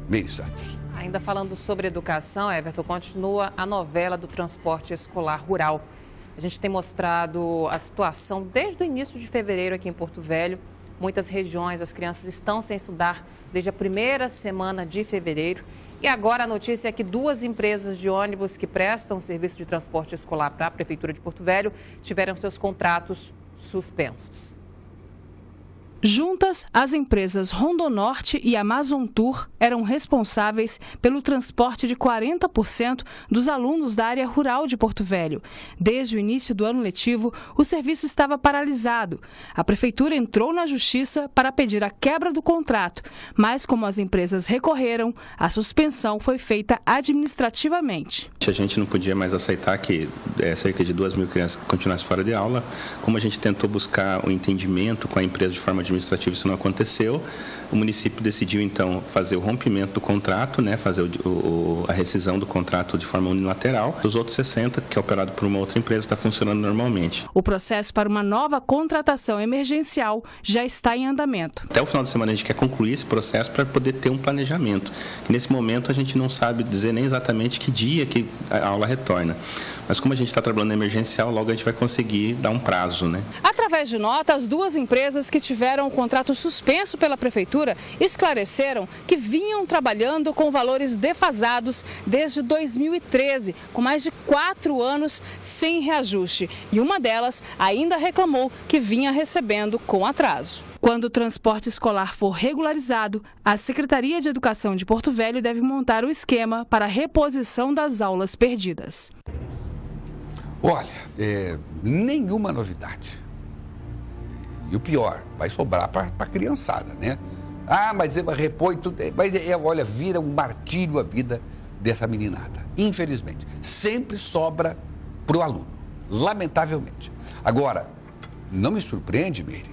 Meire Santos. Ainda falando sobre educação, Everton, continua a novela do transporte escolar rural. A gente tem mostrado a situação desde o início de fevereiro aqui em Porto Velho. Muitas regiões, as crianças estão sem estudar desde a primeira semana de fevereiro. E agora a notícia é que 2 empresas de ônibus que prestam serviço de transporte escolar para a Prefeitura de Porto Velho tiveram seus contratos suspensos. Juntas, as empresas Rondonorte e Amazon Tour eram responsáveis pelo transporte de 40% dos alunos da área rural de Porto Velho. Desde o início do ano letivo, o serviço estava paralisado. A Prefeitura entrou na Justiça para pedir a quebra do contrato, mas como as empresas recorreram, a suspensão foi feita administrativamente. A gente não podia mais aceitar que cerca de 2.000 crianças continuassem fora de aula. Como a gente tentou buscar o entendimento com a empresa de forma administrativa, isso não aconteceu. O município decidiu então fazer o rompimento do contrato, fazer a rescisão do contrato de forma unilateral. Os outros 60, que é operado por uma outra empresa, está funcionando normalmente. O processo para uma nova contratação emergencial já está em andamento. Até o final de semana a gente quer concluir esse processo para poder ter um planejamento. Que nesse momento a gente não sabe dizer nem exatamente que dia que a aula retorna. Mas como a gente está trabalhando emergencial, logo a gente vai conseguir dar um prazo, Através de nota, as 2 empresas que tiveram o contrato suspenso pela Prefeitura esclareceram que vinham trabalhando com valores defasados desde 2013, com mais de 4 anos sem reajuste. E uma delas ainda reclamou que vinha recebendo com atraso. Quando o transporte escolar for regularizado, a Secretaria de Educação de Porto Velho deve montar o esquema para a reposição das aulas perdidas. Olha, nenhuma novidade. E o pior, vai sobrar para a criançada, Ah, mas repõe tudo. Mas, olha, vira um martírio a vida dessa meninada. Infelizmente, sempre sobra para o aluno, lamentavelmente. Agora, não me surpreende, Meire,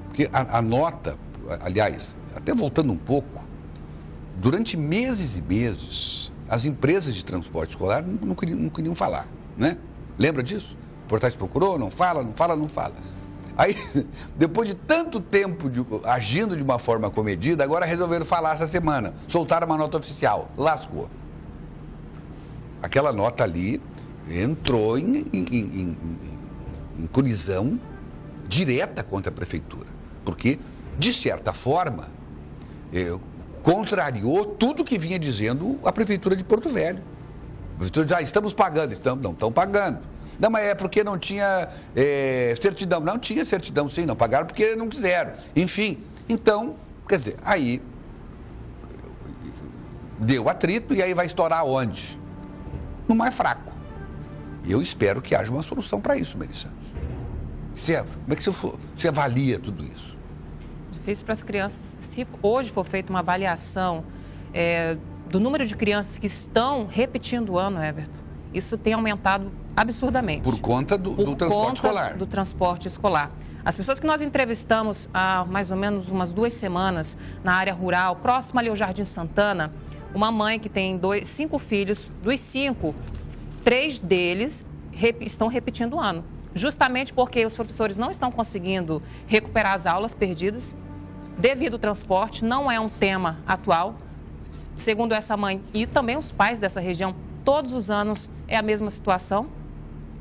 porque a nota, aliás, até voltando um pouco, durante meses e meses, as empresas de transporte escolar não queriam falar, Lembra disso? O Portais procurou, não fala. Aí, depois de tanto tempo agindo de uma forma comedida, agora resolveram falar essa semana. Soltaram uma nota oficial. Lascou. Aquela nota ali entrou em colisão direta contra a Prefeitura. Porque, de certa forma, contrariou tudo que vinha dizendo a Prefeitura de Porto Velho. A Prefeitura diz, estamos pagando. Não estão pagando. Não, mas é porque não tinha certidão. Não tinha certidão, sim, não pagaram porque não quiseram. Enfim, então, quer dizer, aí deu atrito e aí vai estourar onde? No mais fraco. E eu espero que haja uma solução para isso, Meire Santos. Como é que você avalia tudo isso? Difícil para as crianças. Se hoje for feita uma avaliação do número de crianças que estão repetindo o ano, Everton, isso tem aumentado absurdamente. Por conta do transporte escolar. Do transporte escolar. As pessoas que nós entrevistamos há mais ou menos umas 2 semanas na área rural, próxima ali ao Jardim Santana, uma mãe que tem 5 filhos, dos 5, 3 deles estão repetindo o ano. Justamente porque os professores não estão conseguindo recuperar as aulas perdidas devido ao transporte, não é um tema atual. Segundo essa mãe e também os pais dessa região, todos os anos é a mesma situação.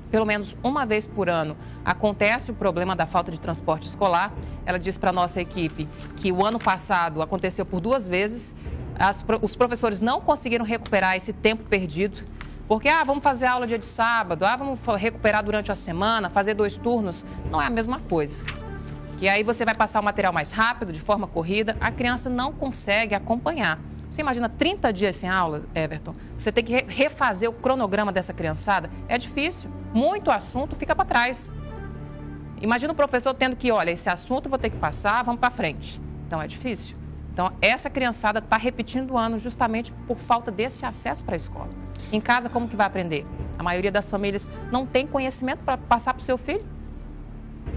Pelo menos uma vez por ano acontece o problema da falta de transporte escolar. Ela disse para a nossa equipe que o ano passado aconteceu por 2 vezes. Os professores não conseguiram recuperar esse tempo perdido. Porque, vamos fazer aula dia de sábado, vamos recuperar durante a semana, fazer 2 turnos. Não é a mesma coisa. E aí você vai passar o material mais rápido, de forma corrida, a criança não consegue acompanhar. Você imagina 30 dias sem aula, Everton? Você tem que refazer o cronograma dessa criançada? É difícil. Muito assunto fica para trás. Imagina o professor tendo que, olha, esse assunto eu vou ter que passar, vamos para frente. Então é difícil. Então essa criançada está repetindo o ano justamente por falta desse acesso para a escola. Em casa, como que vai aprender? A maioria das famílias não tem conhecimento para passar para o seu filho.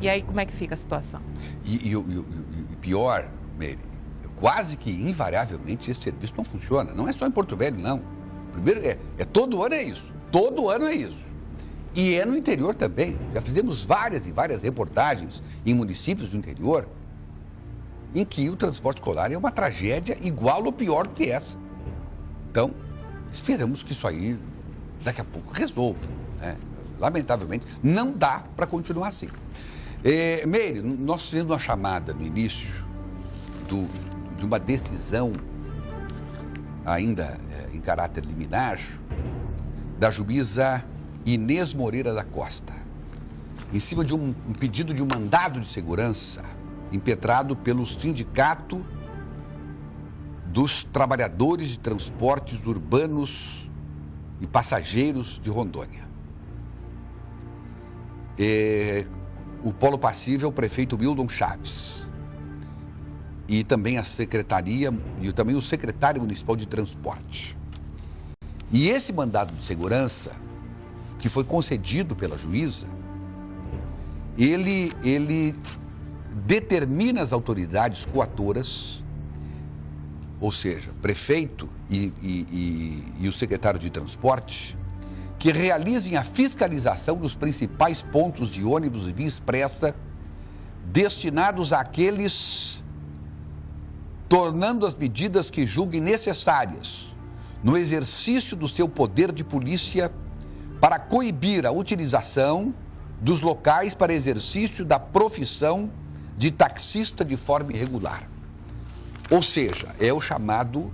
E aí como é que fica a situação? E pior, Meire, quase que invariavelmente esse serviço não funciona. Não é só em Porto Velho, não. Primeiro, todo ano é isso. Todo ano é isso. E é no interior também. Já fizemos várias e várias reportagens em municípios do interior em que o transporte escolar é uma tragédia igual ou pior do que essa. Então, esperamos que isso aí, daqui a pouco, resolva, né? Lamentavelmente, não dá para continuar assim. Meire, nós fizemos uma chamada no início de uma decisão, ainda em caráter liminar, da juíza Inês Moreira da Costa, em cima de um pedido de um mandado de segurança impetrado pelo Sindicato dos Trabalhadores de Transportes Urbanos e Passageiros de Rondônia. O polo passível é o prefeito Wildon Chaves e também a secretaria e também o secretário municipal de transporte. E esse mandado de segurança, que foi concedido pela juíza, ele determina as autoridades coatoras, ou seja, prefeito e o secretário de transporte, que realizem a fiscalização dos principais pontos de ônibus e via expressa destinados àqueles, tornando as medidas que julguem necessárias no exercício do seu poder de polícia para coibir a utilização dos locais para exercício da profissão de taxista de forma irregular. Ou seja, é o chamado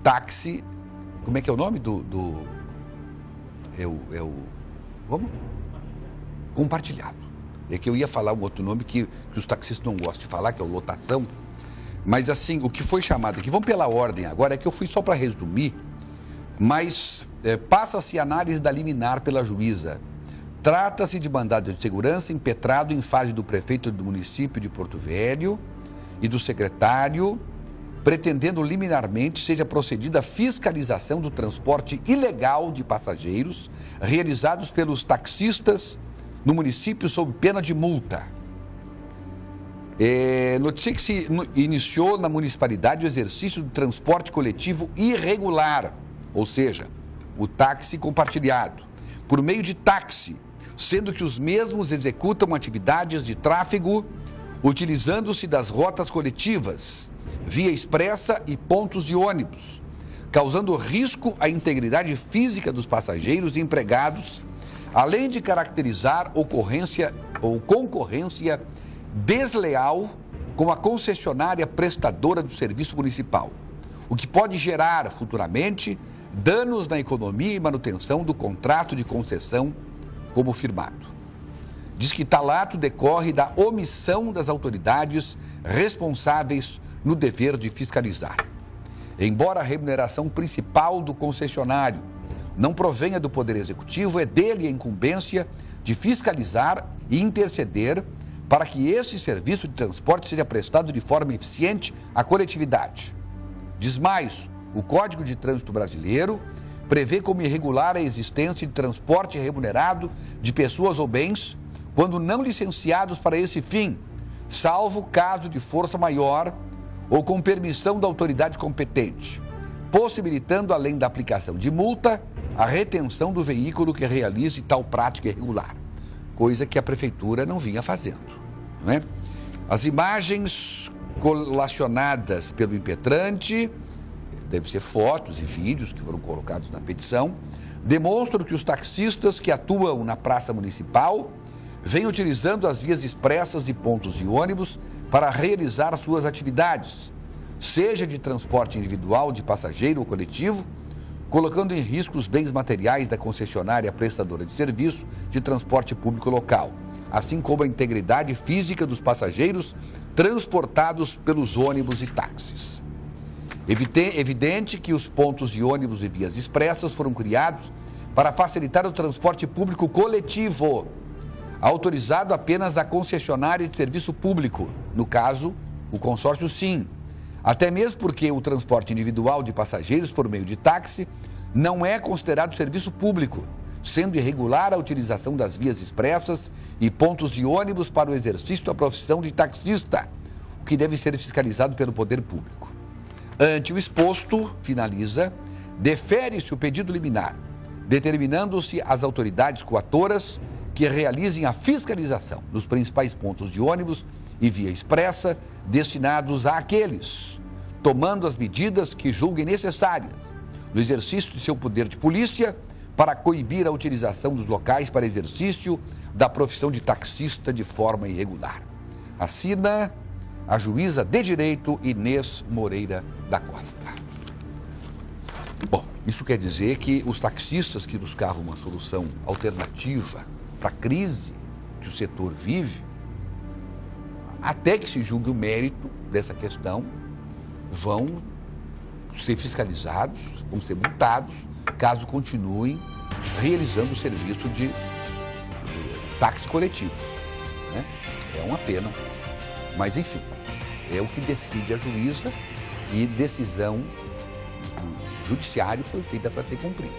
táxi, como é que é o nome vamos? Compartilhado. É que eu ia falar um outro nome que os taxistas não gostam de falar, que é o lotação. Mas assim, o que foi chamado aqui, vamos pela ordem agora, é que eu fui só para resumir, mas passa-se análise da liminar pela juíza. Trata-se de mandado de segurança impetrado em fase do prefeito do município de Porto Velho e do secretário, pretendendo liminarmente seja procedida a fiscalização do transporte ilegal de passageiros realizados pelos taxistas no município sob pena de multa. Notícia que se iniciou na municipalidade o exercício do transporte coletivo irregular, ou seja, o táxi compartilhado, por meio de táxi, sendo que os mesmos executam atividades de tráfego utilizando-se das rotas coletivas, via expressa e pontos de ônibus, causando risco à integridade física dos passageiros e empregados, além de caracterizar ocorrência ou concorrência desleal com a concessionária prestadora do serviço municipal, o que pode gerar futuramente danos na economia e manutenção do contrato de concessão como firmado. Diz que tal ato decorre da omissão das autoridades responsáveis no dever de fiscalizar. Embora a remuneração principal do concessionário não provenha do Poder Executivo, é dele a incumbência de fiscalizar e interceder para que esse serviço de transporte seja prestado de forma eficiente à coletividade. Diz mais, o Código de Trânsito Brasileiro prevê como irregular a existência de transporte remunerado de pessoas ou bens quando não licenciados para esse fim, salvo caso de força maior ou com permissão da autoridade competente, possibilitando, além da aplicação de multa, a retenção do veículo que realize tal prática irregular, coisa que a prefeitura não vinha fazendo, não é? As imagens colacionadas pelo impetrante, devem ser fotos e vídeos que foram colocados na petição, demonstram que os taxistas que atuam na praça municipal vêm utilizando as vias expressas e pontos de ônibus para realizar suas atividades, seja de transporte individual, de passageiro ou coletivo, colocando em risco os bens materiais da concessionária prestadora de serviço de transporte público local, assim como a integridade física dos passageiros transportados pelos ônibus e táxis. Evidente que os pontos de ônibus e vias expressas foram criados para facilitar o transporte público coletivo, autorizado apenas a concessionária de serviço público, no caso, o consórcio SIM. Até mesmo porque o transporte individual de passageiros por meio de táxi não é considerado serviço público, sendo irregular a utilização das vias expressas e pontos de ônibus para o exercício da profissão de taxista, o que deve ser fiscalizado pelo poder público. Ante o exposto, finaliza, defere-se o pedido liminar, determinando-se as autoridades coatoras que realizem a fiscalização dos principais pontos de ônibus e via expressa destinados àqueles, tomando as medidas que julguem necessárias, no exercício de seu poder de polícia para coibir a utilização dos locais para exercício da profissão de taxista de forma irregular. Assina a juíza de direito Inês Moreira da Costa. Bom, isso quer dizer que os taxistas que buscavam uma solução alternativa para a crise que o setor vive, até que se julgue o mérito dessa questão, vão ser fiscalizados, vão ser multados, caso continuem realizando o serviço de táxi coletivo, né? É uma pena, mas enfim, é o que decide a juíza e decisão do judiciário foi feita para ser cumprida.